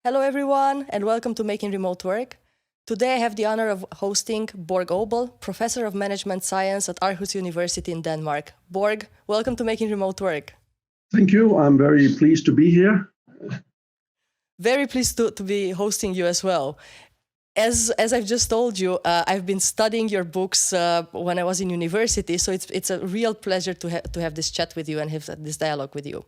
Hello everyone and welcome to Making Remote Work. Today I have the honor of hosting Børge Obel, Professor of Management Science at Aarhus University in Denmark. Børge, welcome to Making Remote Work. Thank you. I'm very pleased to be here. Very pleased to be hosting you as well. As I've just told you, I've been studying your books when I was in university, so it's a real pleasure to have this chat with you and have this dialogue with you.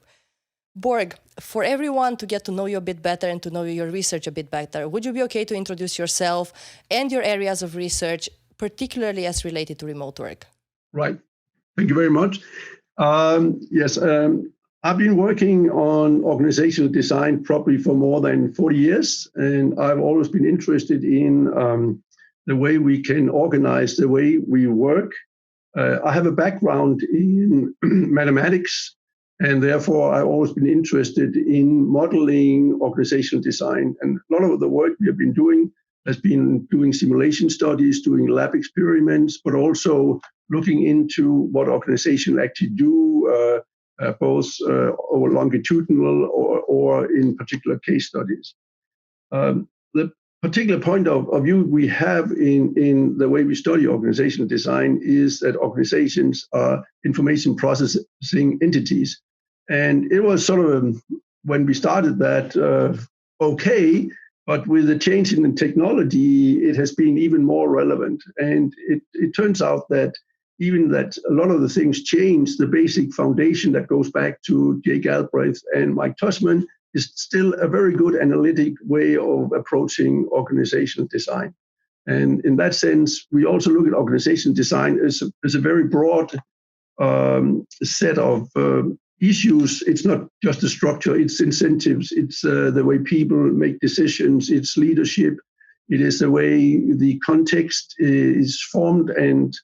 Børge, for everyone to get to know you a bit better and to know your research a bit better, would you be okay to introduce yourself and your areas of research, particularly as related to remote work? Right. Thank you very much. Yes, I've been working on organizational design probably for more than 40 years, and I've always been interested in the way we can organize the way we work. I have a background in mathematics, and therefore, I've always been interested in modeling organizational design. And a lot of the work we have been doing has been doing simulation studies, doing lab experiments, but also looking into what organizations actually do, both over longitudinal or in particular case studies. The particular point of view we have in the way we study organizational design is that organizations are information processing entities. And it was sort of, when we started that, okay, but with the change in the technology, it has been even more relevant. And it turns out that even that a lot of the things change, the basic foundation that goes back to Jay Galbraith and Mike Tussman is still a very good analytic way of approaching organizational design. And in that sense, we also look at organizational design as a very broad set of issues. It's not just the structure, it's incentives, it's the way people make decisions, it's leadership, it is the way the context is formed, and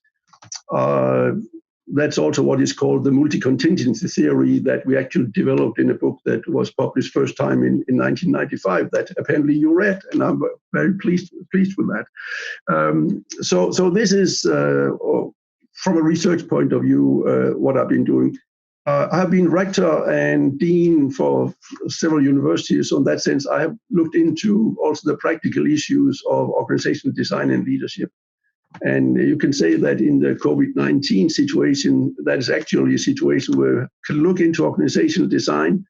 that's also what is called the multi-contingency theory that we actually developed in a book that was published first time in 1995 that apparently you read, and I'm very pleased with that. So this is, from a research point of view, what I've been doing. I have been rector and dean for several universities. So in that sense, I have looked into also the practical issues of organizational design and leadership. And you can say that in the COVID-19 situation, that is actually a situation where we can look into organizational design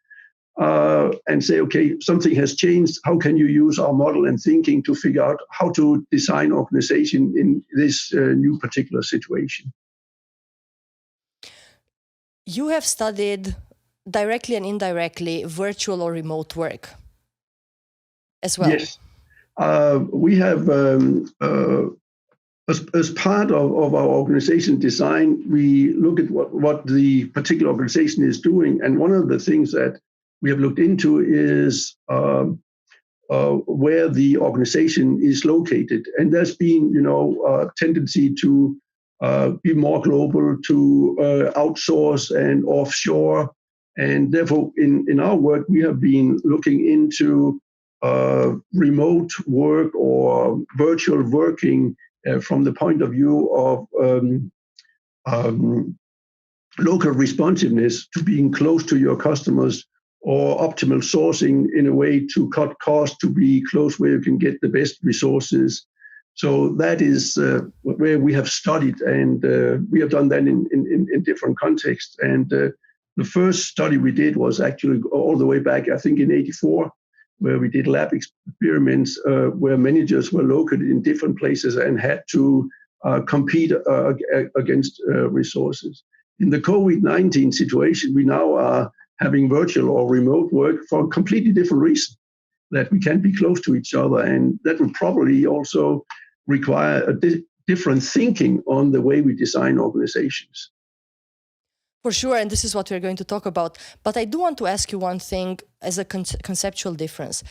and say, okay, something has changed. How can you use our model and thinking to figure out how to design organization in this new particular situation? You have studied directly and indirectly virtual or remote work as well. Yes. We have, as part of our organization design, we look at what the particular organization is doing. And one of the things that we have looked into is where the organization is located. And there's been, a tendency to be more global, to outsource and offshore. And therefore, in our work, we have been looking into remote work or virtual working from the point of view of local responsiveness, to being close to your customers, or optimal sourcing in a way to cut costs, to be close where you can get the best resources. So that is where we have studied, and we have done that in different contexts. And the first study we did was actually all the way back, I think, in '84, where we did lab experiments where managers were located in different places and had to compete against resources. In the COVID-19 situation, we now are having virtual or remote work for a completely different reason, that we can't be close to each other. And that will probably also require a different thinking on the way we design organizations. For sure, and this is what we're going to talk about. But I do want to ask you one thing as a conceptual difference.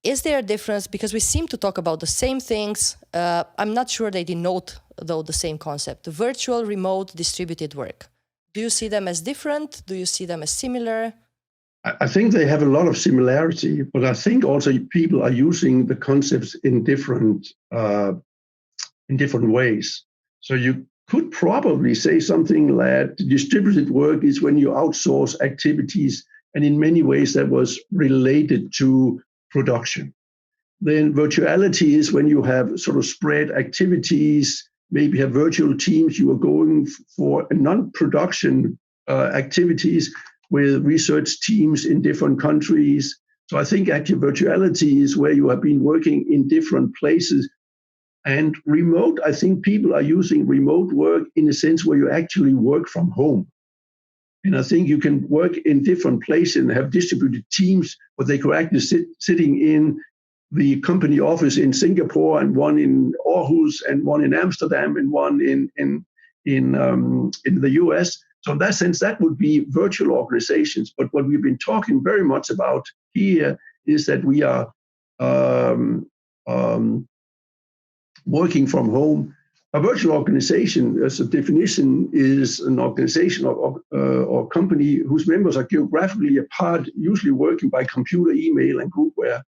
Is there a difference? Because we seem to talk about the same things. I'm not sure they denote, though, the same concept. Virtual, remote, distributed work. Do you see them as different? Do you see them as similar? I think they have a lot of similarity, but I think also people are using the concepts in different ways. So you could probably say something that distributed work is when you outsource activities, and in many ways that was related to production. Then virtuality is when you have sort of spread activities, maybe have virtual teams, you are going for non-production activities with research teams in different countries. So I think actually virtuality is where you have been working in different places. And remote, I think people are using remote work in a sense where you actually work from home. And I think you can work in different places and have distributed teams, but they could actually sitting in the company office in Singapore, and one in Aarhus, and one in Amsterdam, and one in the US. So in that sense, that would be virtual organizations. But what we've been talking very much about here is that we are working from home. A virtual organization, as a definition, is an organization or company whose members are geographically apart, usually working by computer, email, and groupware,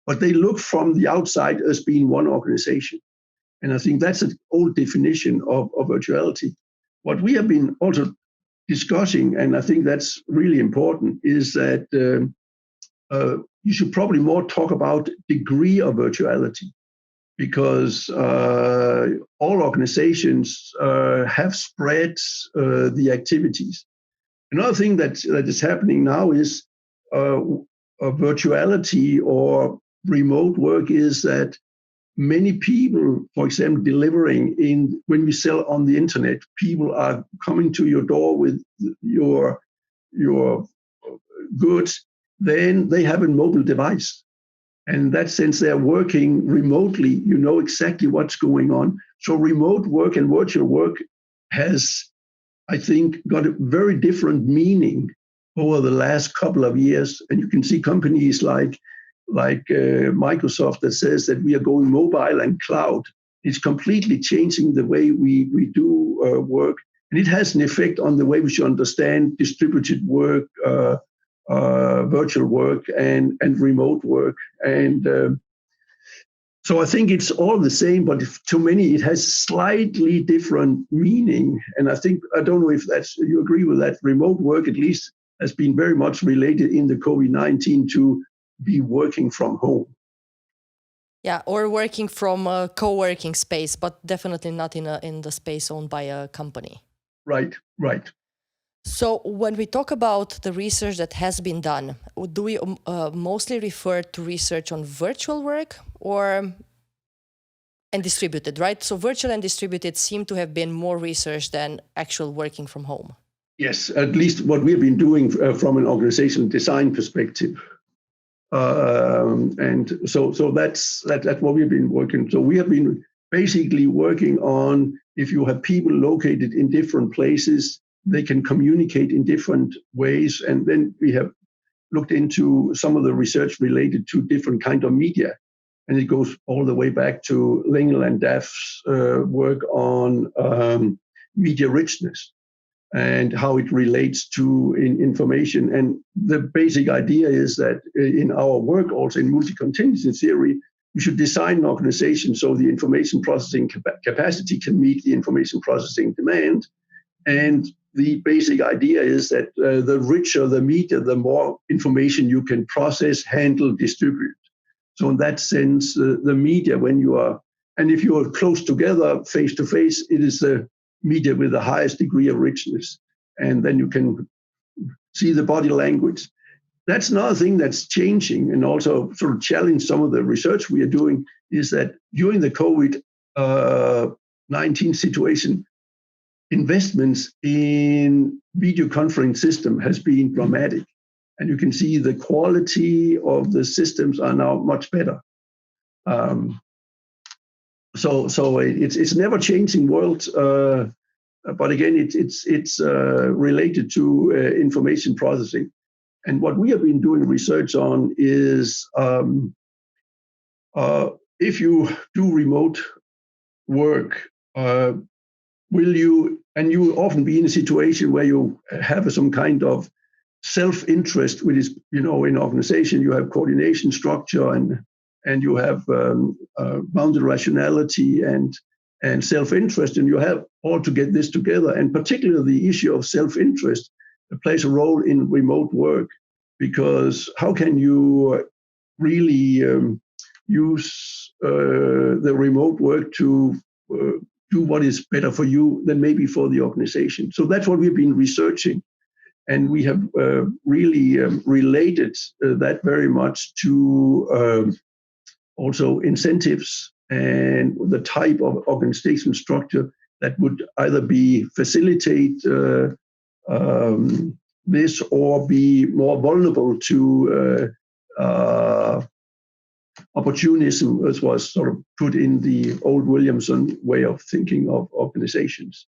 but they look from the outside as being one organization. And I think that's an old definition of virtuality. What we have been also discussing, and I think that's really important, is that you should probably more talk about degree of virtuality, because all organizations have spread the activities. Another thing that is happening now is virtuality or remote work is that many people, for example, delivering when we sell on the internet, people are coming to your door with your goods, then they have a mobile device. And in that sense, they're working remotely. You know exactly what's going on. So remote work and virtual work has, I think, got a very different meaning over the last couple of years. And you can see companies like Microsoft that says that we are going mobile and cloud. It's completely changing the way we do work. And it has an effect on the way we should understand distributed work, virtual work, and remote work. And so I think it's all the same, but to many it has slightly different meaning. And I don't know if you agree with that. Remote work, at least, has been very much related in the COVID-19 to be working from home. Yeah, or working from a co-working space, but definitely not in the space owned by a company. Right. So when we talk about the research that has been done, do we mostly refer to research on virtual work and distributed, right? So virtual and distributed seem to have been more research than actual working from home. Yes, at least what we've been doing from an organizational design perspective. And so that's what we've been working. So we have been basically working on, if you have people located in different places, they can communicate in different ways. And then we have looked into some of the research related to different kind of media. And it goes all the way back to Lengel and Daff's work on media richness and how it relates to information. And the basic idea is that in our work, also in multi-contingency theory, we should design an organization so the information processing capacity can meet the information processing demand. And the basic idea is that the richer the media, the more information you can process, handle, distribute. So in that sense, the media, and if you are close together, face to face, it is the media with the highest degree of richness. And then you can see the body language. That's another thing that's changing and also sort of challenge some of the research we are doing, is that during the COVID-19 situation, investments in video conference system has been dramatic. And you can see the quality of the systems are now much better. So it's never changing world, but again, it's related to information processing. And what we have been doing research on is if you do remote work, you will often be in a situation where you have some kind of self-interest, which is, in organization, you have coordination structure and you have bounded rationality and self-interest, and you have all to get this together. And particularly the issue of self-interest plays a role in remote work, because how can you really use the remote work to do what is better for you than maybe for the organization. So that's what we've been researching. And we have really related that very much to also incentives and the type of organizational structure that would either be facilitate this or be more vulnerable to opportunism, as was sort of put in the old Williamson way of thinking of organizations.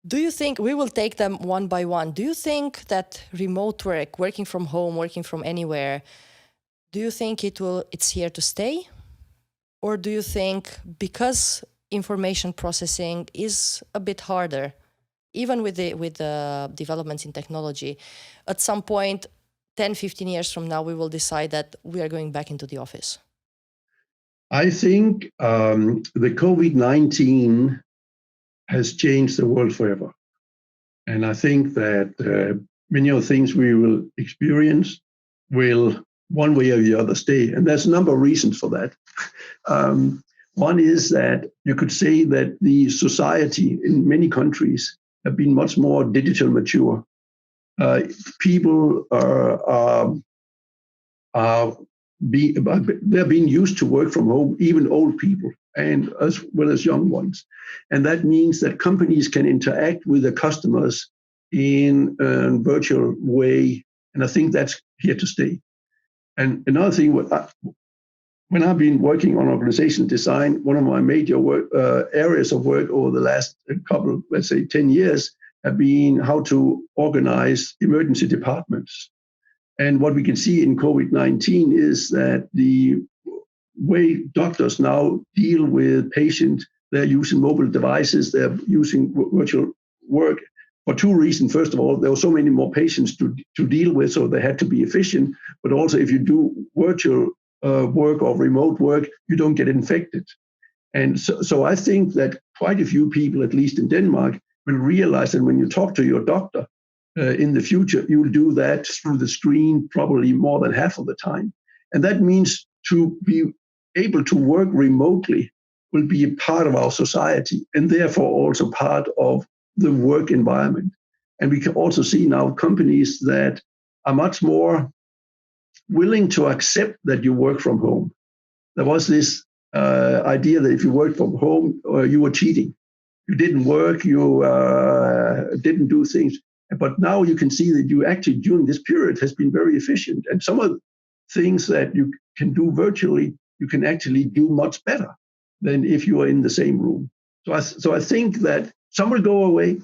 Do you think, we will take them one by one, do you think that remote work, working from home, working from anywhere, do you think it's here to stay? Or do you think because information processing is a bit harder, even with the developments in technology, at some point, 10, 15 years from now, we will decide that we are going back into the office? I think the COVID-19 has changed the world forever. And I think that many of the things we will experience will one way or the other stay. And there's a number of reasons for that. One is that you could say that the society in many countries have been much more digital mature. People they're being used to work from home, even old people, and as well as young ones. And that means that companies can interact with their customers in a virtual way. And I think that's here to stay. And another thing, when I've been working on organizational design, one of my major areas of work over the last couple, let's say 10 years, have been how to organize emergency departments. And what we can see in COVID-19 is that the way doctors now deal with patients, they're using mobile devices, they're using virtual work for two reasons. First of all, there were so many more patients to deal with, so they had to be efficient. But also, if you do virtual work or remote work, you don't get infected. And so I think that quite a few people, at least in Denmark, will realize that when you talk to your doctor, in the future, you'll do that through the screen probably more than half of the time. And that means to be able to work remotely will be a part of our society and therefore also part of the work environment. And we can also see now companies that are much more willing to accept that you work from home. There was this idea that if you worked from home, you were cheating. You didn't work, you didn't do things. But now you can see that you actually, during this period, has been very efficient. And some of the things that you can do virtually, you can actually do much better than if you are in the same room. So I think that some will go away.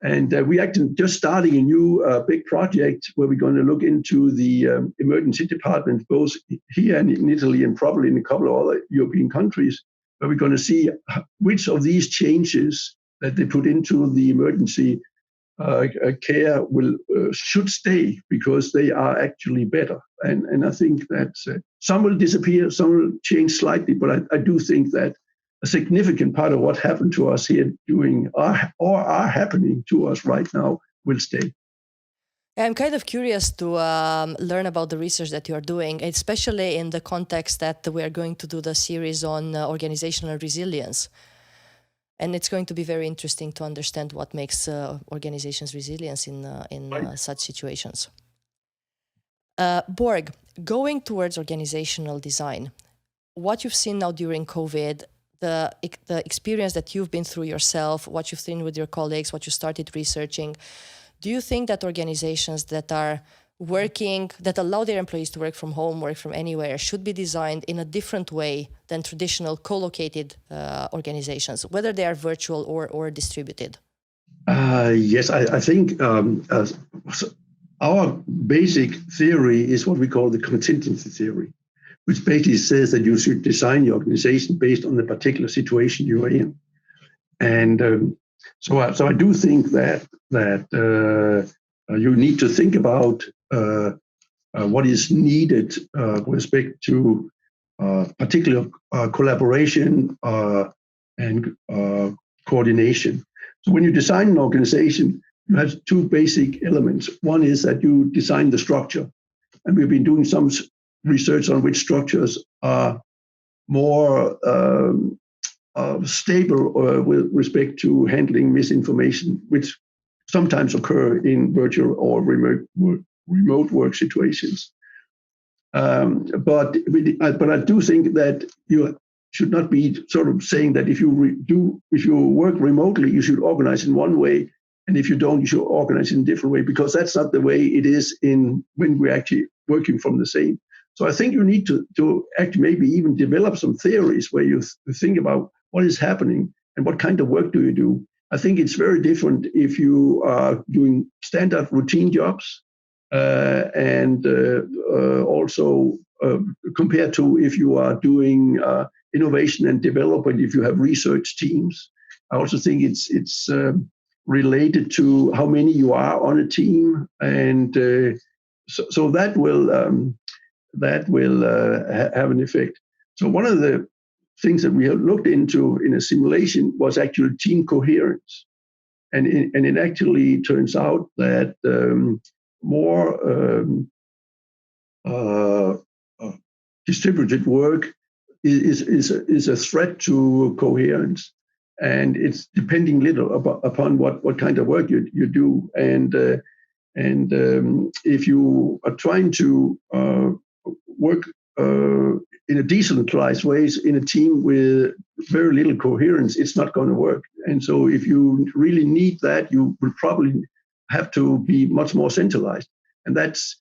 And we're actually just starting a new big project where we're going to look into the emergency department, both here and in Italy and probably in a couple of other European countries, where we're going to see which of these changes that they put into the emergency care should stay because they are actually better. And I think that some will disappear, some will change slightly, but I do think that a significant part of what happened to us here are happening to us right now will stay. I'm kind of curious to learn about the research that you are doing, especially in the context that we are going to do the series on organizational resilience. And it's going to be very interesting to understand what makes organizations resilient in such situations. Børge, going towards organizational design, what you've seen now during COVID, the experience that you've been through yourself, what you've seen with your colleagues, what you started researching, do you think that organizations that are working, that allow their employees to work from home, work from anywhere, should be designed in a different way than traditional co-located organizations, whether they are virtual or distributed? Yes, I think our basic theory is what we call the contingency theory, which basically says that you should design your organization based on the particular situation you are in. And so I do think that you need to think about what is needed with respect to particular collaboration and coordination. So when you design an organization, you have two basic elements. One is that you design the structure. And we've been doing some research on which structures are more stable with respect to handling misinformation, which sometimes occur in virtual or remote work situations. But I do think that you should not be sort of saying that if you work remotely, you should organize in one way, and if you don't, you should organize in a different way, because that's not the way it is when we're actually working from the same. So I think you need to actually maybe even develop some theories where you think about what is happening and what kind of work do you do. I think it's very different if you are doing standard routine jobs and also compared to if you are doing innovation and development, if you have research teams. I also think it's related to how many you are on a team, and so that will have an effect. So one of the things that we have looked into in a simulation was actually team coherence, and it actually turns out that more distributed work is a threat to coherence, and it's depending little upon what kind of work you do, and if you are trying to work in a decentralized ways in a team with very little coherence, it's not going to work. And so if you really need that, you will probably have to be much more centralized. And that's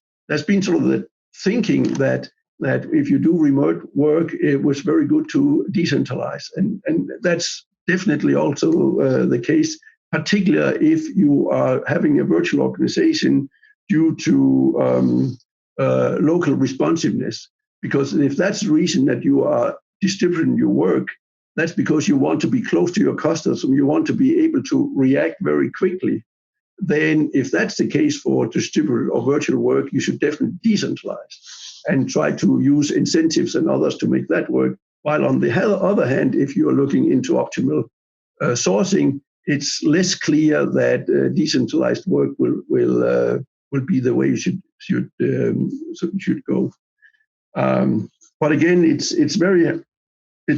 been sort of the thinking that if you do remote work, it was very good to decentralize. And that's definitely also the case, particularly if you are having a virtual organization due to local responsiveness. Because if that's the reason that you are distributing your work, that's because you want to be close to your customers and you want to be able to react very quickly. Then if that's the case for distributed or virtual work, you should definitely decentralize and try to use incentives and others to make that work. While on the other hand, if you are looking into optimal sourcing, it's less clear that decentralized work will be the way you should go. But again, it's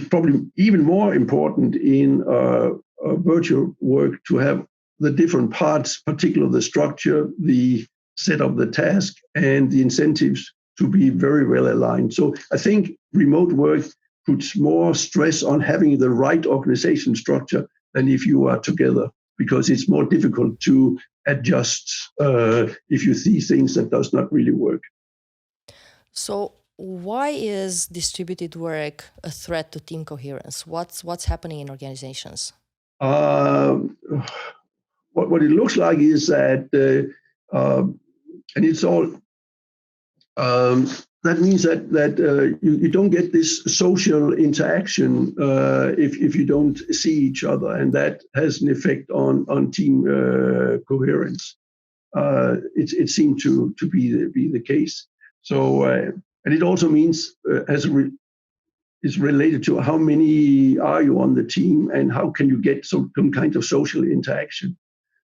probably even more important in virtual work to have the different parts, particularly the structure, the set of the task, and the incentives to be very well aligned. So I think remote work puts more stress on having the right organization structure than if you are together, because it's more difficult to adjust if you see things that does not really work. So why is distributed work a threat to team coherence? What's happening in organizations? What it looks like is that, and it's all, that means that you don't get this social interaction if you don't see each other, and that has an effect on team coherence. It seemed to be the case. So, and it also means is related to how many are you on the team and how can you get some kind of social interaction.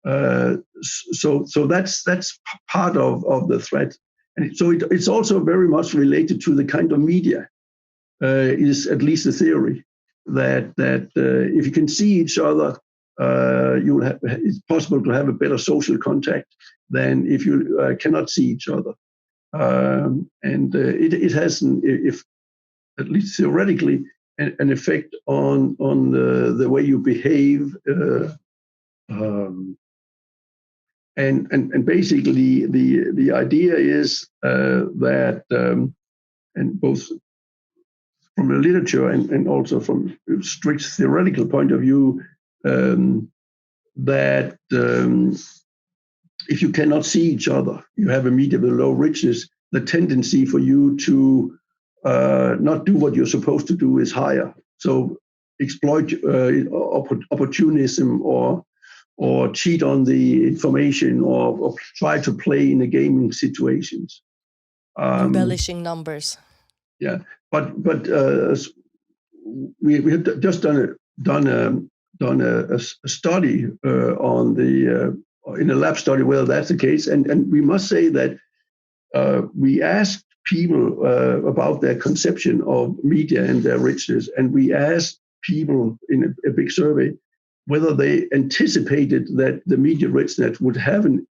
So that's part of the threat. And so it's also very much related to the kind of media, is at least the theory, that if you can see each other, it's possible to have a better social contact than if you cannot see each other. And it has, if at least theoretically, an effect on the way you behave. And basically the idea is that, and both from the literature and also from a strict theoretical point of view, that if you cannot see each other, you have a media with low richness, the tendency for you to not do what you're supposed to do is higher. So exploit opportunism or cheat on the information or try to play in the gaming situations. Embellishing numbers. Yeah, but we have just done a study on in a lab study whether that's the case, and we must say that we asked people about their conception of media and their richness. And we asked people in a big survey whether they anticipated that the media richness would have an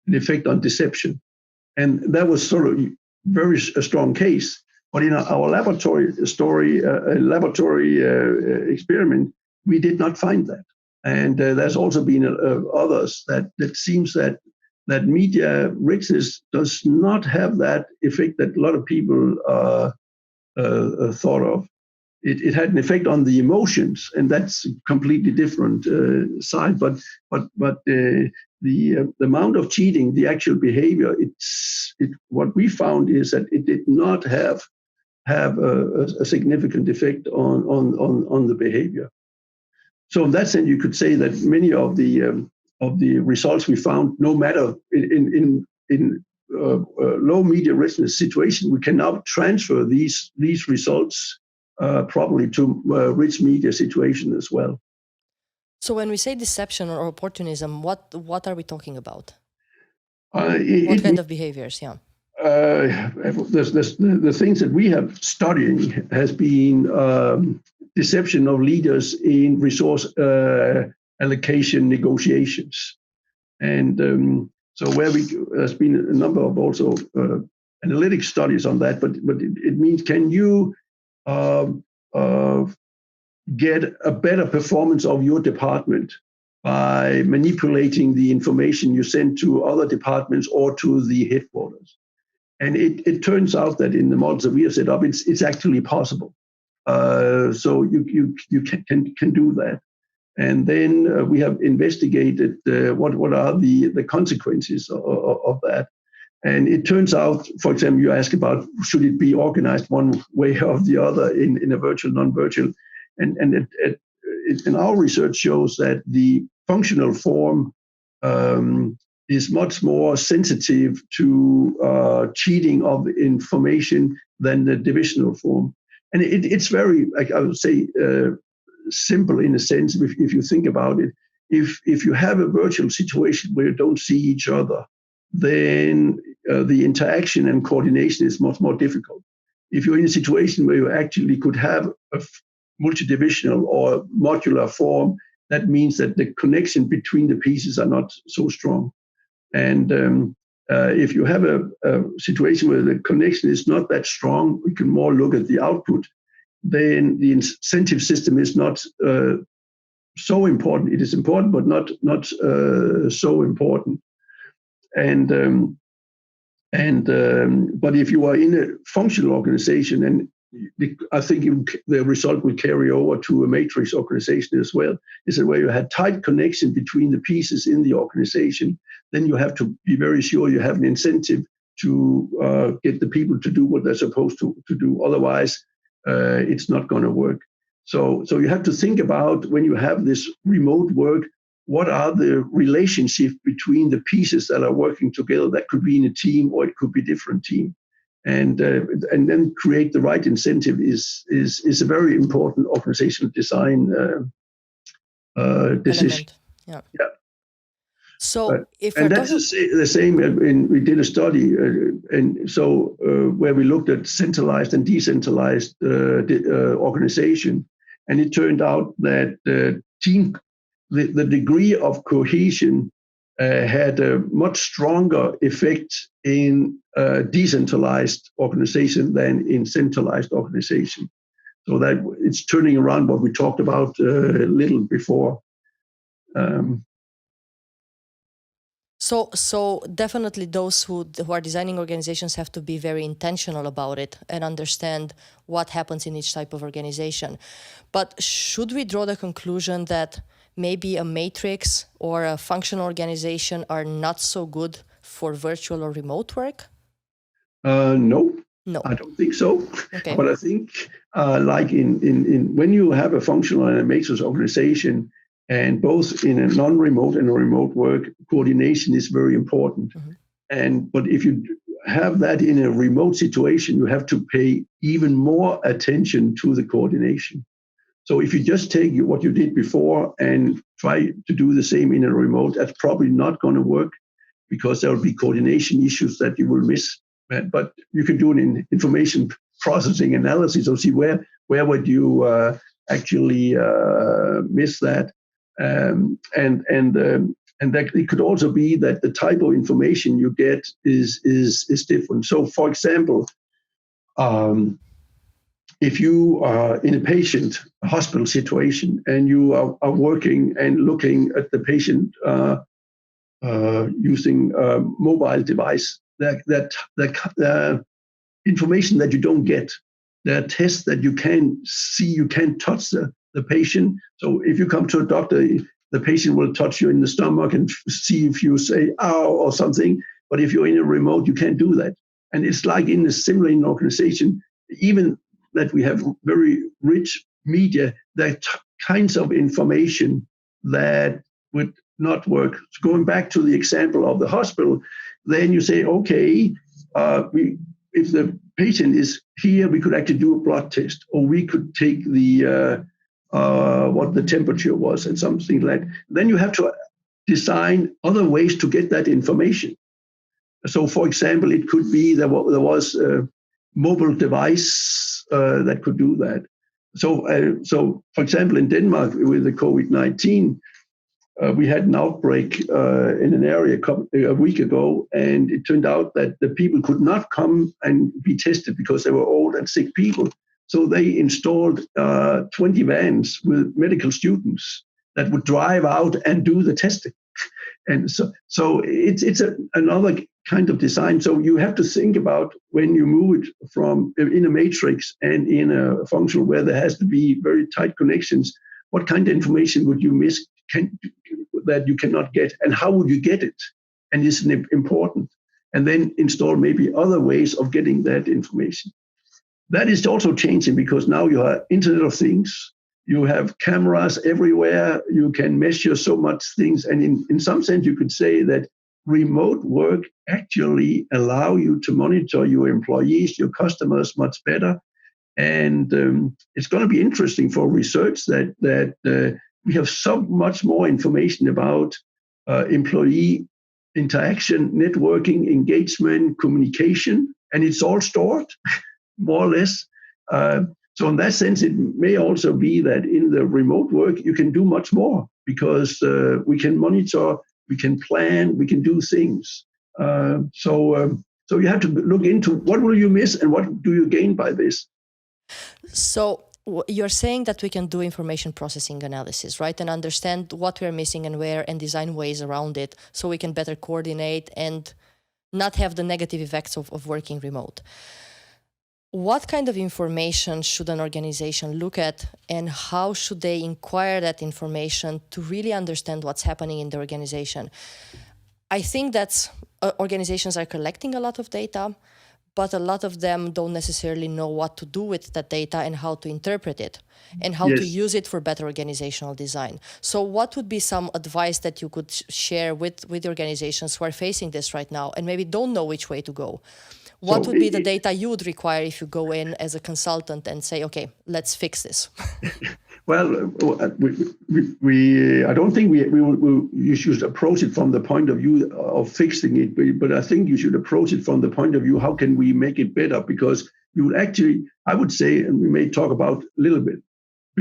effect on deception. And that was sort of a strong case. But in our laboratory experiment, we did not find that. And there's also been others that seems that media richness does not have that effect that a lot of people thought of. It had an effect on the emotions, and that's a completely different side. But the amount of cheating, the actual behavior, what we found is that it did not have a significant effect on the behavior. So in that sense, you could say that many of the results we found, no matter in low media richness situation, we can now transfer these results probably to rich media situation as well. So when we say deception or opportunism, what are we talking about? What kind of behaviors? Yeah. The things that we have studied has been deception of leaders in resource allocation negotiations, and so there's been a number of also analytic studies on that. But it means, can you get a better performance of your department by manipulating the information you send to other departments or to the headquarters? And it turns out that in the models that we have set up, it's actually possible. So you can do that. And then we have investigated what are the consequences of that. And it turns out, for example, you ask about should it be organized one way or the other in a virtual, non-virtual. And in our research shows that the functional form is much more sensitive to cheating of information than the divisional form. And it's very, I would say, simple in a sense, if you think about it. If you have a virtual situation where you don't see each other, then the interaction and coordination is much more difficult. If you're in a situation where you actually could have a multidivisional or modular form, that means that the connection between the pieces are not so strong. And if you have a situation where the connection is not that strong, we can more look at the output, then the incentive system is not so important. It is important, but not so important. But if you are in a functional organization, and I think the result will carry over to a matrix organization as well, is that where you had tight connection between the pieces in the organization, then you have to be very sure you have an incentive to get the people to do what they're supposed to do. Otherwise, it's not going to work. So you have to think about, when you have this remote work, what are the relationships between the pieces that are working together? That could be in a team, or it could be different team. And then create the right incentive is a very important organizational design decision. Element. Yeah. So and that's the same. We did a study, where we looked at centralized and decentralized organization, and it turned out that the degree of cohesion had a much stronger effect in decentralized organization than in centralized organization. So that it's turning around what we talked about a little before. So definitely those who are designing organizations have to be very intentional about it and understand what happens in each type of organization. But should we draw the conclusion that maybe a matrix or a functional organization are not so good for virtual or remote work? No, No, I don't think so. Okay. But I think like in when you have a functional and a matrix organization, and both in a non-remote and a remote work, coordination is very important. Mm-hmm. But if you have that in a remote situation, you have to pay even more attention to the coordination. So if you just take what you did before and try to do the same in a remote, that's probably not going to work, because there will be coordination issues that you will miss. but you can do an information processing analysis or see where would you actually miss that, and that it could also be that the type of information you get is different. So, for example, if you are in a hospital situation and you are working and looking at the patient using a mobile device, that information that you don't get, there are tests that you can't see, you can't touch the patient. So if you come to a doctor, the patient will touch you in the stomach and see if you say ow or something. But if you're in a remote, you can't do that. And it's like in a similar in organization, even that we have very rich media, there are kinds of information that would not work. So going back to the example of the hospital, then you say, okay, if the patient is here, we could actually do a blood test, or we could take the what the temperature was and something like that. Then you have to design other ways to get that information. So, for example, it could be there was a mobile device that could do that. So, for example, in Denmark with the COVID-19, we had an outbreak in an area a week ago, and it turned out that the people could not come and be tested because they were old and sick people. So they installed 20 vans with medical students that would drive out and do the testing. And so it's another kind of design. So you have to think about when you move it from in a matrix and in a function where there has to be very tight connections, what kind of information would you miss that you cannot get, and how would you get it? And is it important? And then install maybe other ways of getting that information. That is also changing because now you have Internet of Things. You have cameras everywhere. You can measure so much things. And in some sense, you could say that remote work actually allow you to monitor your employees, your customers much better. And it's going to be interesting for research that we have so much more information about employee interaction, networking, engagement, communication, and it's all stored, more or less. So in that sense, it may also be that in the remote work, you can do much more because we can monitor, we can plan, we can do things. So you have to look into what will you miss and what do you gain by this? So you're saying that we can do information processing analysis, right? And understand what we're missing and where and design ways around it so we can better coordinate and not have the negative effects of working remote. What kind of information should an organization look at, and how should they inquire that information to really understand what's happening in the organization? I think that organizations are collecting a lot of data, but a lot of them don't necessarily know what to do with that data and how to interpret it and how to use it for better organizational design. So what would be some advice that you could share with organizations who are facing this right now and maybe don't know which way to go? What would be the data you would require if you go in as a consultant and say, okay, let's fix this? Well, I don't think you should approach it from the point of view of fixing it, but I think you should approach it from the point of view, how can we make it better? Because you would actually, I would say, and we may talk about a little bit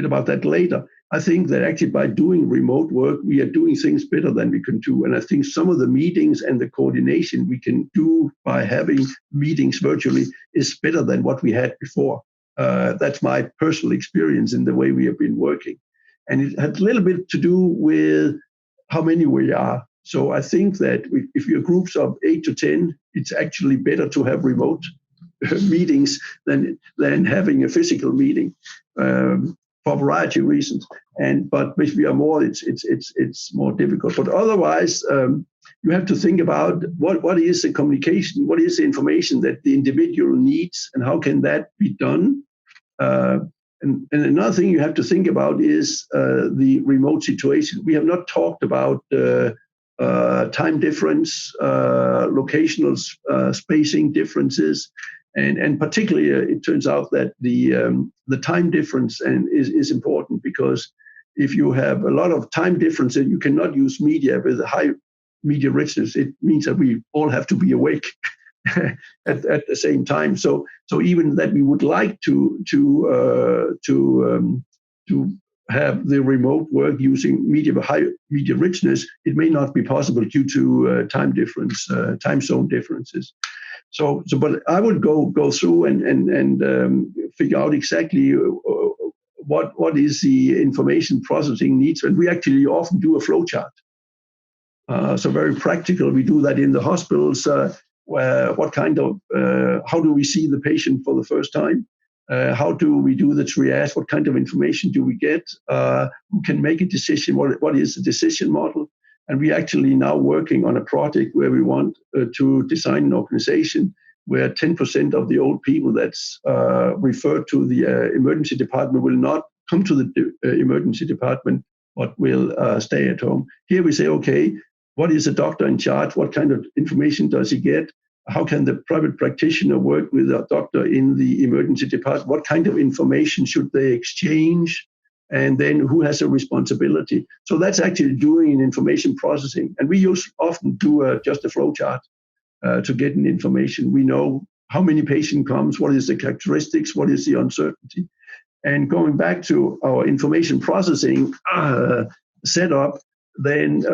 about that later, I think that actually by doing remote work, we are doing things better than we can do. And I think some of the meetings and the coordination we can do by having meetings virtually is better than what we had before. That's my personal experience in the way we have been working. And it had a little bit to do with how many we are. So I think that if you're groups of 8 to 10, it's actually better to have remote meetings than having a physical meeting. For a variety of reasons, but if we are more, it's more difficult. But otherwise, you have to think about what is the communication, what is the information that the individual needs, and how can that be done. And another thing you have to think about is the remote situation. We have not talked about time difference, locational spacing differences. And particularly, it turns out that the time difference is important, because if you have a lot of time difference and you cannot use media with a high media richness, it means that we all have to be awake. at the same time. So even that we would like to have the remote work using high media richness, it may not be possible due to time zone differences. But I would go through and figure out exactly what is the information processing needs, and we actually often do a flow chart. So very practical. We do that in the hospitals. Where how do we see the patient for the first time? How do we do the triage? What kind of information do we get? Who can make a decision? What is the decision model? And we're actually now working on a project where we want to design an organization where 10% of the old people that's referred to the emergency department will not come to the emergency department, but will stay at home. Here we say, okay, what is a doctor in charge? What kind of information does he get? How can the private practitioner work with a doctor in the emergency department? What kind of information should they exchange? And then who has a responsibility? So that's actually doing information processing. And we often do just a flow chart to get an information. We know how many patient comes, what is the characteristics, what is the uncertainty. And going back to our information processing setup, then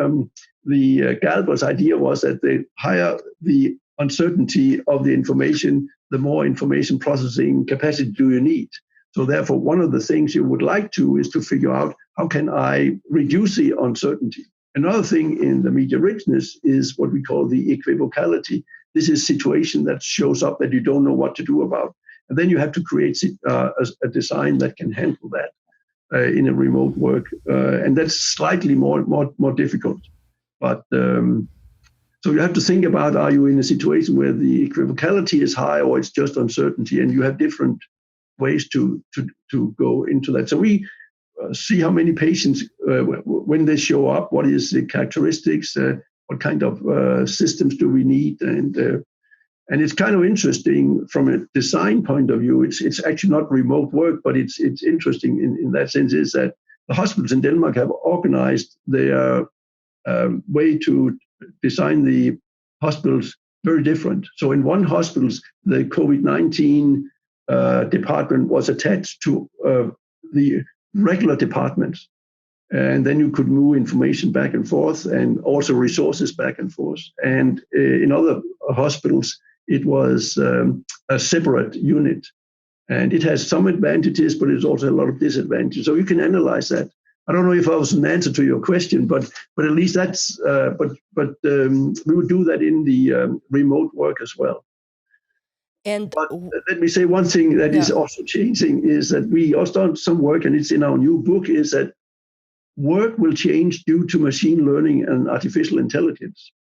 the Galbraith's idea was that the higher the uncertainty of the information, the more information processing capacity do you need. So therefore, one of the things you would like to is to figure out how can I reduce the uncertainty. Another thing in the media richness is what we call the equivocality. This is a situation that shows up that you don't know what to do about. And then you have to create a design that can handle that in a remote work. And that's slightly more difficult. But so you have to think about, are you in a situation where the equivocality is high or it's just uncertainty? And you have different ways to go into that. So we see how many patients, when they show up, what is the characteristics, what kind of systems do we need? And it's kind of interesting from a design point of view. It's actually not remote work, but it's interesting in that sense is that the hospitals in Denmark have organized their way to design the hospitals very different. So in one hospital, the COVID-19 department was attached to the regular departments. And then you could move information back and forth and also resources back and forth. And in other hospitals, it was a separate unit. And it has some advantages, but it's also a lot of disadvantages. So you can analyze that. I don't know if I was an answer to your question, but at least that's, we would do that in the remote work as well. But let me say one thing that is also changing is that we also done some work, and it's in our new book, is that work will change due to machine learning and artificial intelligence.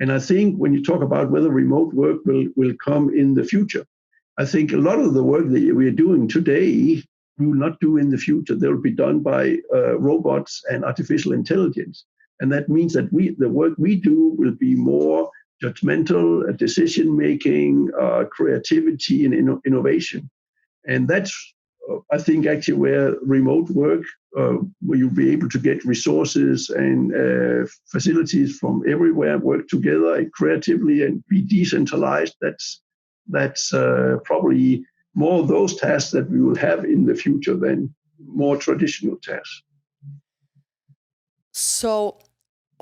And I think when you talk about whether remote work will come in the future, I think a lot of the work that we are doing today, we will not do in the future. They will be done by robots and artificial intelligence. And that means that the work we do will be more judgmental, decision-making, creativity, and innovation. And that's, I think, actually where remote work, where you'll be able to get resources and facilities from everywhere, work together creatively and be decentralized. That's probably more of those tasks that we will have in the future than more traditional tasks. So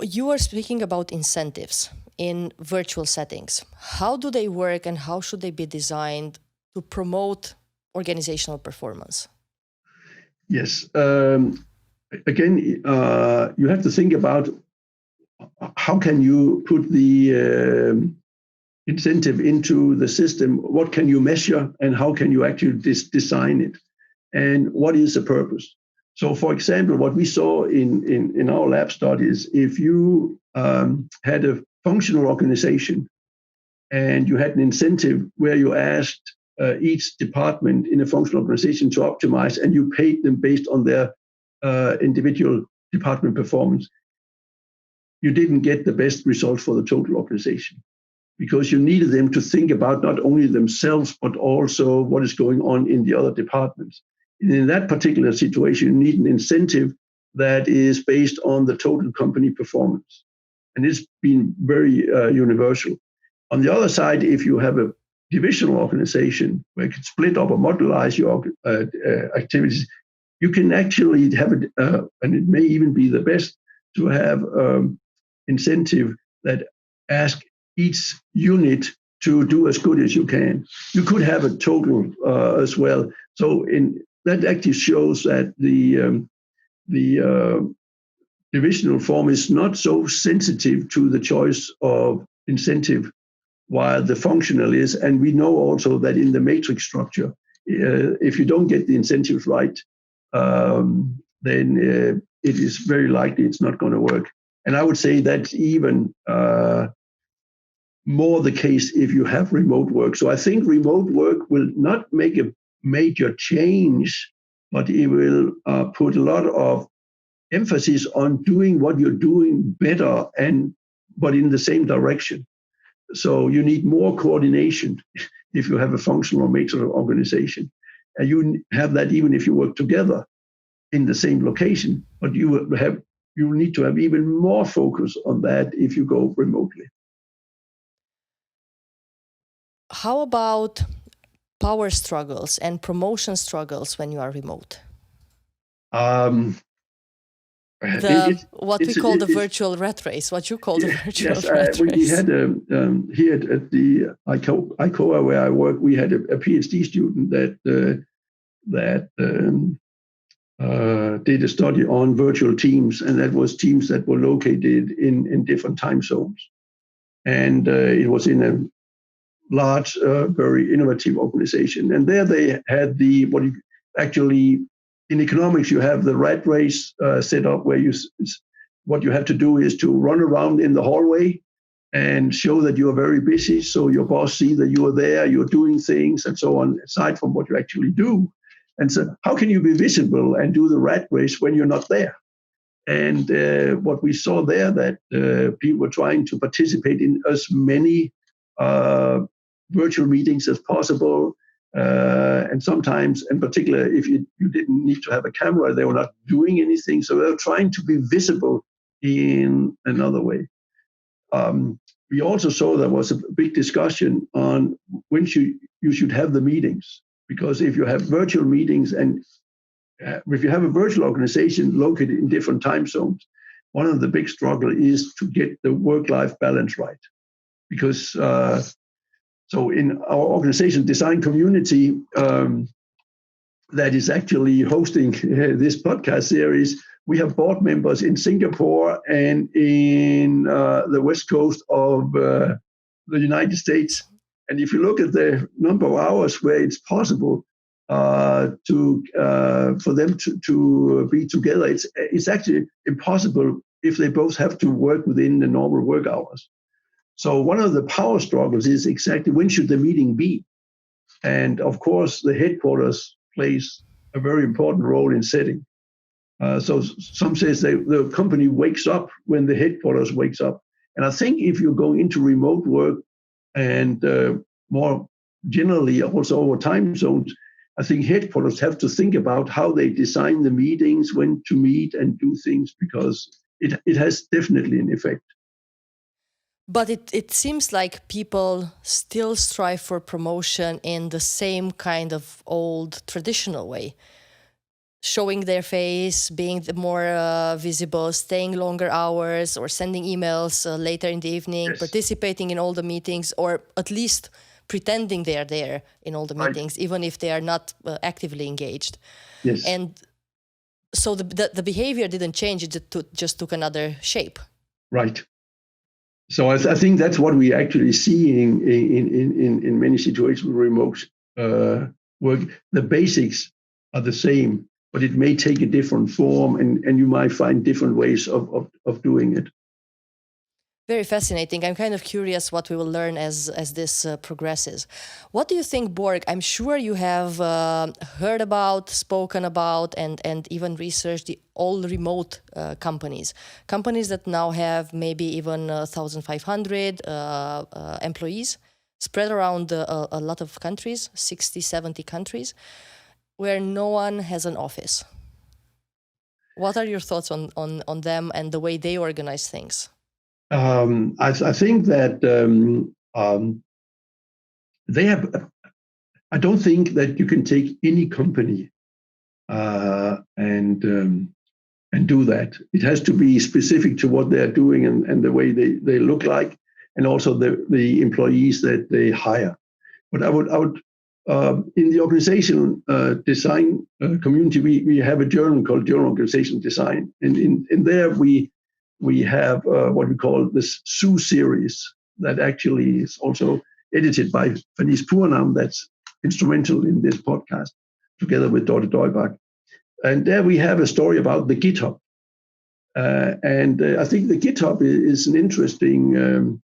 you are speaking about incentives in virtual settings. How do they work and how should they be designed to promote organizational performance? Yes. Again, you have to think about how can you put the incentive into the system, what can you measure, and how can you actually design it, and what is the purpose? So, for example, what we saw in our lab studies, if you had a functional organization and you had an incentive where you asked each department in a functional organization to optimize, and you paid them based on their individual department performance, you didn't get the best result for the total organization, because you needed them to think about not only themselves, but also what is going on in the other departments. And in that particular situation, you need an incentive that is based on the total company performance. And it's been very universal. On the other side, if you have a divisional organization where you can split up or modularize your activities, you can actually have it, and it may even be the best to have incentive that ask each unit to do as good as you can. You could have a total as well. So that actually shows that the divisional form is not so sensitive to the choice of incentive, while the functional is. And we know also that in the matrix structure, if you don't get the incentives right, then it is very likely it's not going to work. And I would say that's even more the case if you have remote work. So I think remote work will not make a major change, but it will put a lot of emphasis on doing what you're doing better, but in the same direction. So you need more coordination if you have a functional matrix organization. And you have that even if you work together in the same location, but you need to have even more focus on that if you go remotely. How about power struggles and promotion struggles when you are remote? What we call the virtual rat race, what you call the virtual rat race. We had here at the ICOA where I work, we had a Ph.D. student that did a study on virtual teams, and that was teams that were located in different time zones. And it was in a large, very innovative organization. And there they had in economics, you have the rat race set up where what you have to do is to run around in the hallway and show that you are very busy. So your boss sees that you are there, you're doing things and so on, aside from what you actually do. And so how can you be visible and do the rat race when you're not there? And what we saw there that people were trying to participate in as many virtual meetings as possible. And sometimes, in particular, if you didn't need to have a camera, they were not doing anything. So they were trying to be visible in another way. We also saw there was a big discussion on when you should have the meetings. Because if you have virtual meetings and if you have a virtual organization located in different time zones, one of the big struggle is to get the work-life balance right. Because so in our organization design community that is actually hosting this podcast series, we have board members in Singapore and in the west coast of the United States. And if you look at the number of hours where it's possible for them to be together, it's actually impossible if they both have to work within the normal work hours. So one of the power struggles is exactly when should the meeting be? And of course, the headquarters plays a very important role in setting. So some says the company wakes up when the headquarters wakes up. And I think if you're going into remote work and more generally also over time zones, I think headquarters have to think about how they design the meetings, when to meet and do things, because it has definitely an effect. But it seems like people still strive for promotion in the same kind of old traditional way. Showing their face, being more visible, staying longer hours, or sending emails later in the evening, yes. Participating in all the meetings, or at least pretending they are there in all the meetings, even if they are not actively engaged. Yes. And so the behavior didn't change, it just took another shape. Right. So I think that's what we actually see in many situations with remote work. The basics are the same, but it may take a different form, and you might find different ways of doing it. Very fascinating. I'm kind of curious what we will learn as this progresses. What do you think, Borg? I'm sure you have heard about, spoken about, and even researched the all remote companies that now have maybe even 1,500 employees spread around a lot of countries, 60, 70 countries, where no one has an office. What are your thoughts on them and the way they organize things? I think that they have. I don't think that you can take any company and do that. It has to be specific to what they're doing and the way they look like, and also the employees that they hire. But I would in the organizational design community, we have a journal called Journal Organizational Design, and in there we have what we call this SU series that actually is also edited by Fanice Purnam, that's instrumental in this podcast, together with Dorthe Håkonsson. And there we have a story about the GitHub. And I think the GitHub is an interesting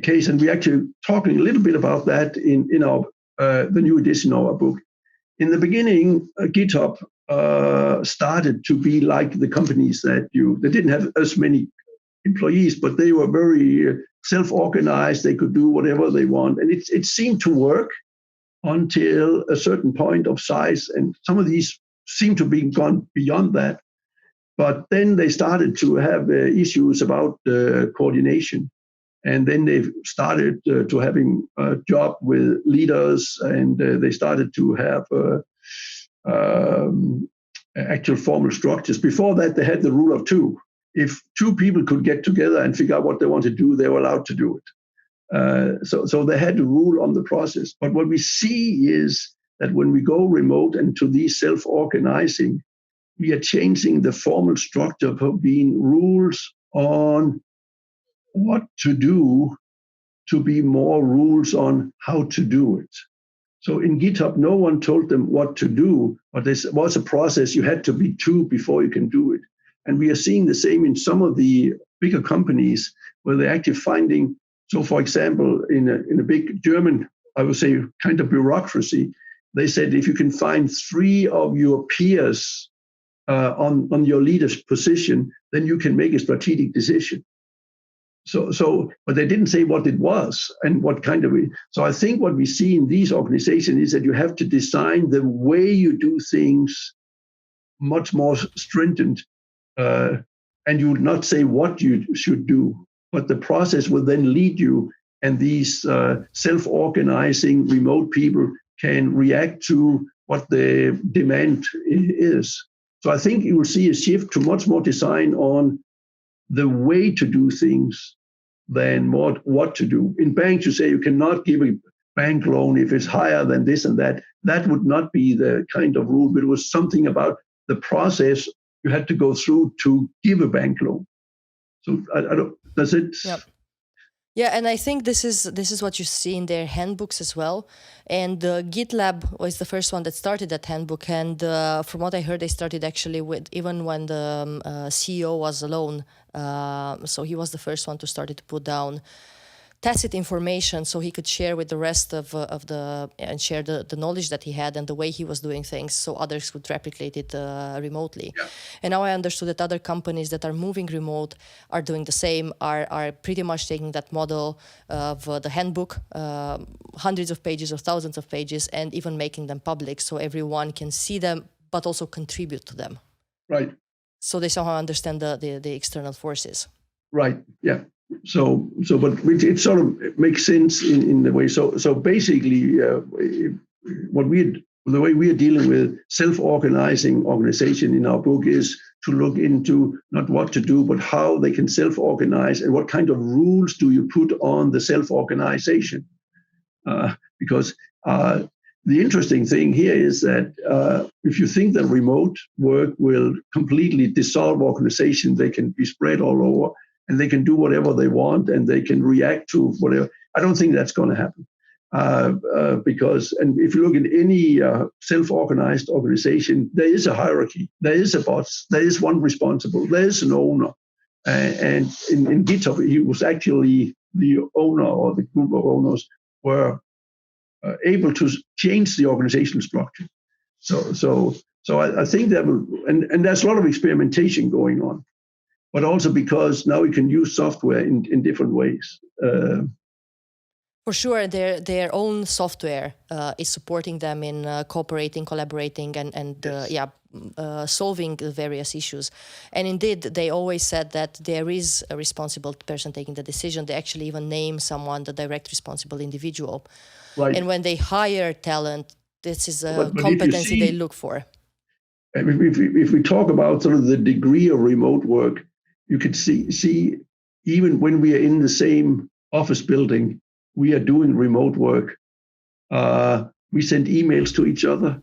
case, and we're actually talking a little bit about that in our the new edition of our book. In the beginning, GitHub started to be like the companies they didn't have as many employees, but they were very self-organized. They could do whatever they want, and it seemed to work until a certain point of size, and some of these seem to be gone beyond that. But then they started to have issues about coordination, and then they started to having a job with leaders, and they started to have actual formal structures. Before that, they had the rule of two. If two people could get together and figure out what they want to do, they were allowed to do it. So they had a rule on the process. But what we see is that when we go remote and to these self-organizing, we are changing the formal structure from being rules on what to do to be more rules on how to do it. So in GitHub, no one told them what to do, but this was a process. You had to be two before you can do it. And we are seeing the same in some of the bigger companies where they're actually finding, so for example, in a big German, I would say, kind of bureaucracy, they said if you can find 3 of your peers on your leader's position, then you can make a strategic decision. But they didn't say what it was and what kind of. So I think what we see in these organizations is that you have to design the way you do things much more stringent, and you would not say what you should do, but the process will then lead you, and these self-organizing remote people can react to what the demand is. So I think you will see a shift to much more design on the way to do things than what to do. In banks, you say you cannot give a bank loan if it's higher than this and that. That would not be the kind of rule, but it was something about the process you had to go through to give a bank loan. So I don't. Does it? Yep. Yeah, and I think this is what you see in their handbooks as well. And GitLab was the first one that started that handbook. And from what I heard, they started actually with even when the CEO was alone. So he was the first one to start to put down tacit information so he could share with the rest of and share the knowledge that he had and the way he was doing things so others could replicate it remotely. Yeah. And now I understood that other companies that are moving remote are doing the same, are pretty much taking that model of the handbook, hundreds of pages or thousands of pages, and even making them public so everyone can see them but also contribute to them. Right. So they somehow understand the external forces. Right, yeah. So, but it sort of makes sense in the way. So basically, the way we are dealing with self-organizing organization in our book is to look into not what to do, but how they can self-organize and what kind of rules do you put on the self-organization. Because the interesting thing here is that if you think that remote work will completely dissolve organization, they can be spread all over, and they can do whatever they want, and they can react to whatever. I don't think that's going to happen because, and if you look at any self-organized organization, there is a hierarchy, there is a boss, there is one responsible, there is an owner. And in GitHub, he was actually the owner, or the group of owners were able to change the organizational structure. So I think that will, and there's a lot of experimentation going on. But also because now we can use software in different ways. For sure, their own software is supporting them in cooperating, collaborating, and Yes. solving the various issues. And indeed, they always said that there is a responsible person taking the decision. They actually even name someone the direct responsible individual. Right. And when they hire talent, this is a But if you competency they see, look for. if we talk about sort of the degree of remote work, you could see even when we are in the same office building, we are doing remote work. We send emails to each other.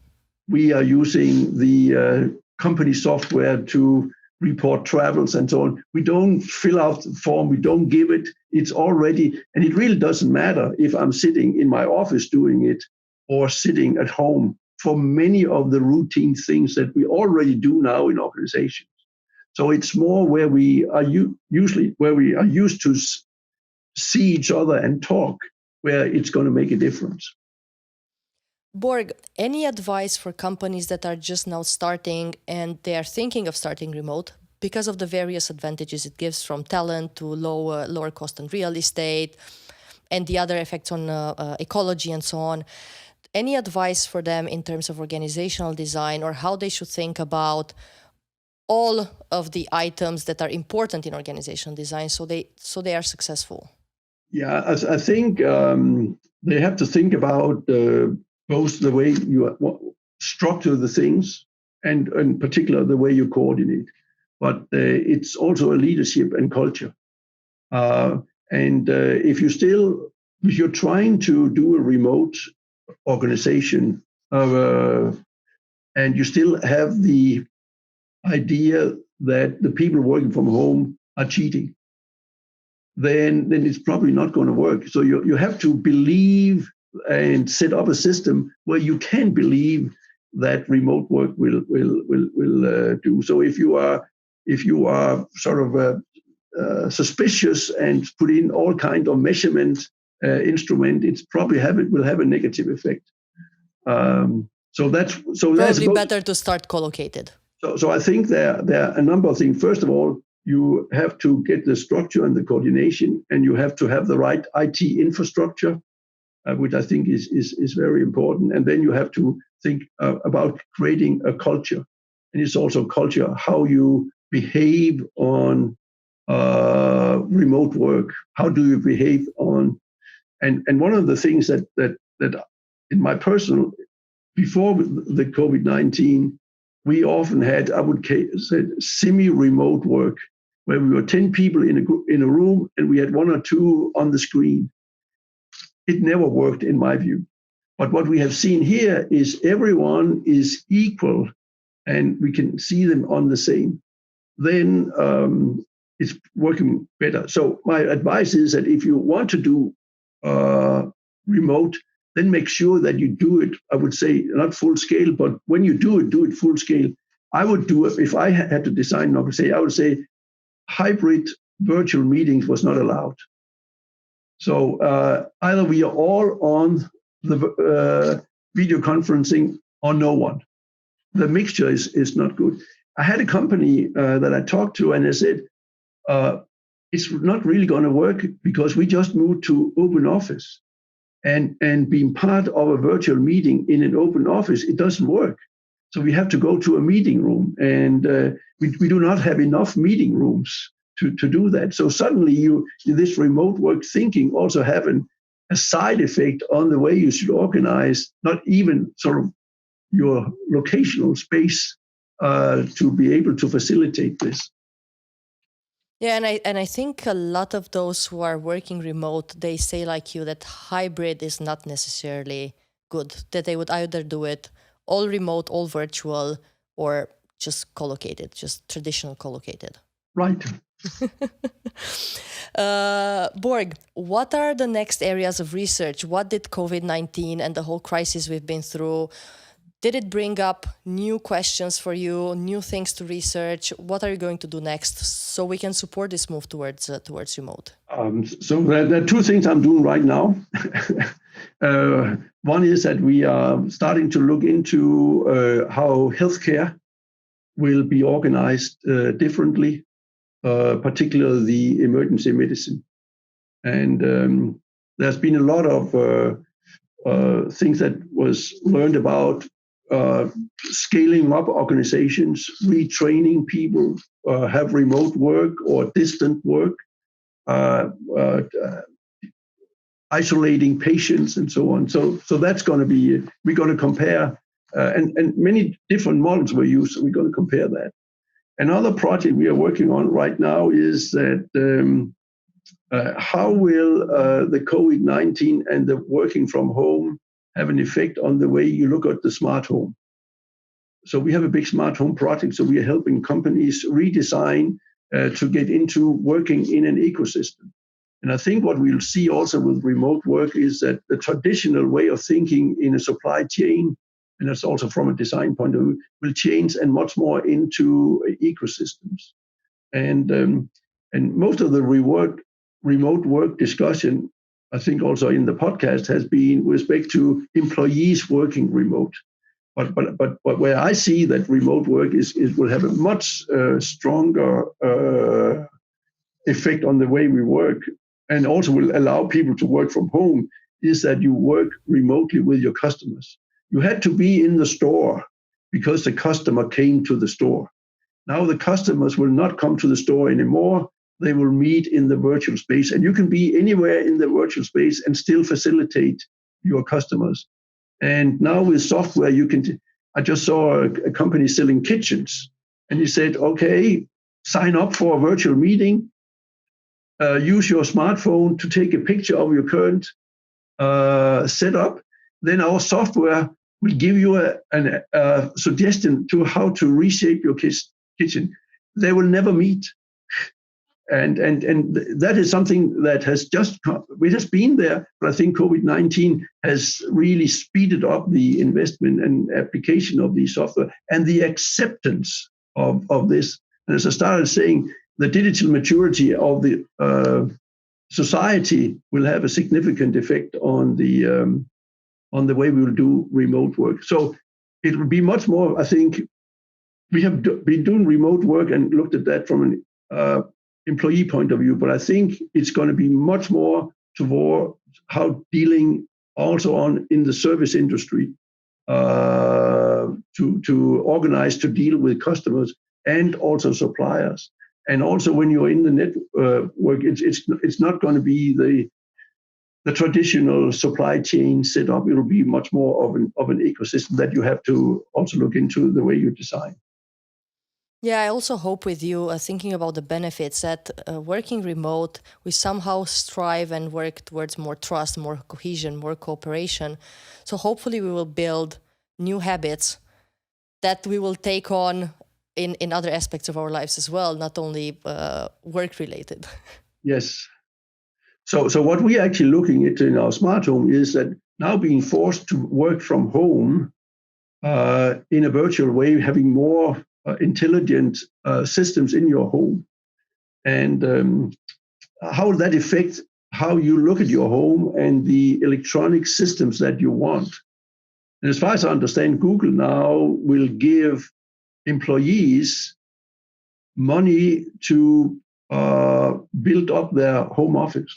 We are using the company software to report travels and so on. We don't fill out the form. We don't give it. It's already, and it really doesn't matter if I'm sitting in my office doing it or sitting at home for many of the routine things that we already do now in organizations. So it's more where we are usually where we are used to see each other and talk, where it's going to make a difference. Borg, any advice for companies that are just now starting and they are thinking of starting remote because of the various advantages it gives, from talent to lower cost on real estate and the other effects on ecology and so on? Any advice for them in terms of organizational design, or how they should think about all of the items that are important in organizational design so they are successful? Yeah, I think they have to think about both the way you structure the things and in particular the way you coordinate. But it's also a leadership and culture. If you're trying to do a remote organization and you still have the idea that the people working from home are cheating, then it's probably not going to work. So you have to believe and set up a system where you can believe that remote work will do. So if you are sort of suspicious and put in all kind of measurement instrument, it's probably will have a negative effect. So that's better to start co-located. So I think there are a number of things. First of all, you have to get the structure and the coordination, and you have to have the right IT infrastructure, which I think is very important. And then you have to think about creating a culture. And it's also culture, how you behave on remote work. How do you behave on, and one of the things that in my personal, before the COVID-19, we often had, I would say, semi-remote work, where we were 10 people in a room and we had 1 or 2 on the screen. It never worked in my view. But what we have seen here is everyone is equal and we can see them on the same. Then it's working better. So my advice is that if you want to do remote, then make sure that you do it, I would say, not full scale, but when you do it full scale. I would do it, if I had to design, I would say hybrid virtual meetings was not allowed. So either we are all on the video conferencing or no one. The mixture is not good. I had a company that I talked to, and they said, it's not really going to work because we just moved to open office. And being part of a virtual meeting in an open office, it doesn't work. So we have to go to a meeting room, and we do not have enough meeting rooms to do that. So suddenly this remote work thinking also having a side effect on the way you should organize, not even sort of your locational space to be able to facilitate this. Yeah, and I think a lot of those who are working remote, they say like you that hybrid is not necessarily good, that they would either do it all remote, all virtual, or just co-located, just traditional co-located. Right. Borg, what are the next areas of research? What did COVID-19 and the whole crisis we've been through, did it bring up new questions for you, new things to research? What are you going to do next so we can support this move towards remote? So there are 2 things I'm doing right now. One is that we are starting to look into how healthcare will be organized differently, particularly the emergency medicine. And there's been a lot of things that was learned about scaling up organizations, retraining people, have remote work or distant work, isolating patients and so on. So that's going to be, we're going to compare, and many different models were used, so we're going to compare that. Another project we are working on right now is that how will the COVID-19 and the working from home have an effect on the way you look at the smart home? So we have a big smart home project, so we are helping companies redesign to get into working in an ecosystem. And I think what we'll see also with remote work is that the traditional way of thinking in a supply chain, and that's also from a design point of view, will change and much more into ecosystems. And most of the remote work discussion, I think also in the podcast, has been with respect to employees working remote. But where I see that remote work is will have a much stronger effect on the way we work, and also will allow people to work from home, is that you work remotely with your customers. You had to be in the store because the customer came to the store. Now the customers will not come to the store anymore. They will meet in the virtual space, and you can be anywhere in the virtual space and still facilitate your customers. And now with software, you can, I just saw a company selling kitchens, and he said, okay, sign up for a virtual meeting, use your smartphone to take a picture of your current setup. Then our software will give you a suggestion to how to reshape your kitchen. They will never meet. And that is something that has just come. It has been there, but I think COVID-19 has really speeded up the investment and application of the software and the acceptance of this. And as I started saying, the digital maturity of the society will have a significant effect on the way we will do remote work. So it will be much more, I think, we have been doing remote work and looked at that from an employee point of view, but I think it's going to be much more toward how dealing also on in the service industry to organize to deal with customers and also suppliers. And also when you're in the network, it's not going to be the traditional supply chain setup. It'll be much more of an ecosystem that you have to also look into the way you design. Yeah, I also hope with you, thinking about the benefits, that working remote, we somehow strive and work towards more trust, more cohesion, more cooperation. So hopefully we will build new habits that we will take on in other aspects of our lives as well, not only work-related. Yes. So what we're actually looking at in our smart home is that now being forced to work from home in a virtual way, having more intelligent systems in your home, and how will that affect how you look at your home and the electronic systems that you want. And as far as I understand, Google now will give employees money to build up their home office.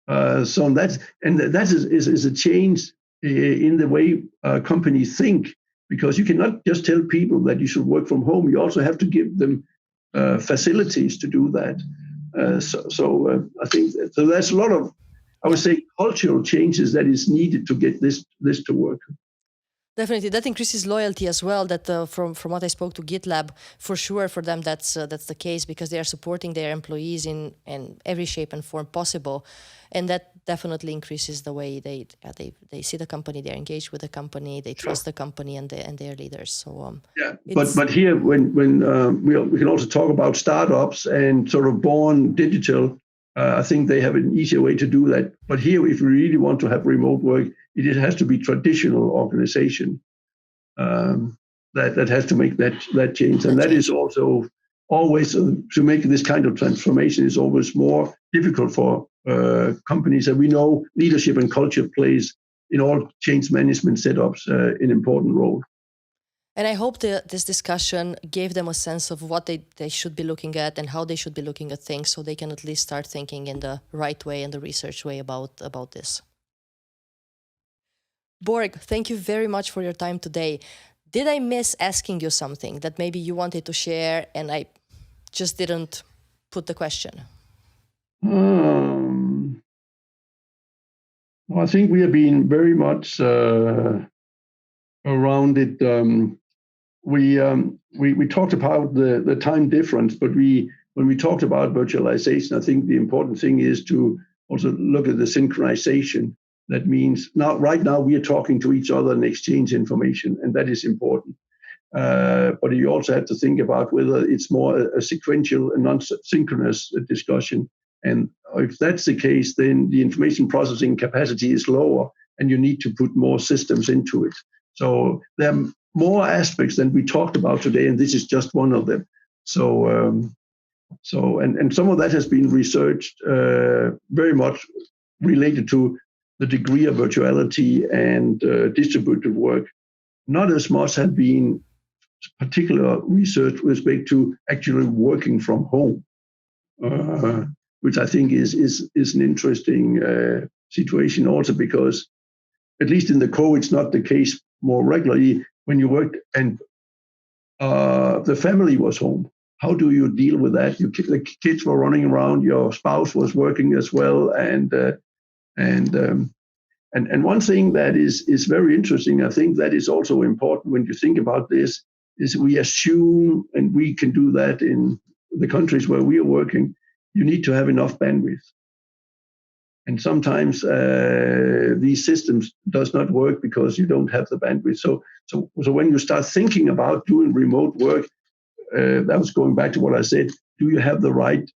So that is a change in the way companies think, because you cannot just tell people that you should work from home. You also have to give them facilities to do that. I think so. There's a lot of, I would say, cultural changes that is needed to get this to work. Definitely, that increases loyalty as well. That from what I spoke to GitLab, for sure, for them that's the case, because they are supporting their employees in every shape and form possible, and that definitely increases the way they see the company, they're engaged with the company, they trust the company and their leaders. So but here when we can also talk about startups and sort of born digital. I think they have an easier way to do that. But here, if we really want to have remote work, it has to be traditional organization that has to make that change. And that is also always, to make this kind of transformation is always more difficult for companies. And we know leadership and culture plays in all change management setups an important role. And I hope this discussion gave them a sense of what they should be looking at and how they should be looking at things, so they can at least start thinking in the right way and the research way about this. Borg, thank you very much for your time today. Did I miss asking you something that maybe you wanted to share and I just didn't put the question? Well, I think we have been very much around it. We talked about the time difference, but when we talked about virtualization, I think the important thing is to also look at the synchronization. That means right now we are talking to each other and exchange information, and that is important. But you also have to think about whether it's more a sequential and non-synchronous discussion. And if that's the case, then the information processing capacity is lower, and you need to put more systems into it. So there are more aspects than we talked about today, and this is just one of them. So, and some of that has been researched very much related to the degree of virtuality and distributed work. Not as much has been particular research with respect to actually working from home, which I think is an interesting situation also, because at least in the COVID, it's not the case more regularly when you worked and the family was home. How do you deal with that? The kids were running around, your spouse was working as well, and one thing that is very interesting, I think that is also important when you think about this, is we assume, and we can do that in the countries where we are working, you need to have enough bandwidth. And sometimes these systems does not work because you don't have the bandwidth. So when you start thinking about doing remote work, that was going back to what I said, do you have the right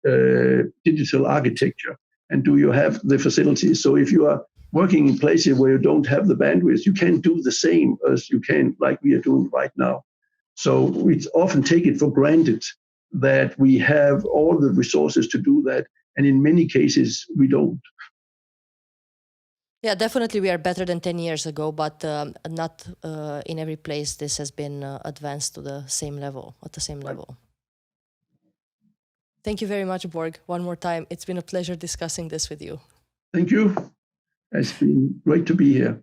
digital architecture? And do you have the facilities? So if you are working in places where you don't have the bandwidth, you can't do the same as you can, like we are doing right now. So we often take it for granted that we have all the resources to do that. And in many cases, we don't. Yeah, definitely we are better than 10 years ago, but not in every place this has been advanced to the same level, at the same level. Thank you very much, Borg. One more time. It's been a pleasure discussing this with you. Thank you. It's been great to be here.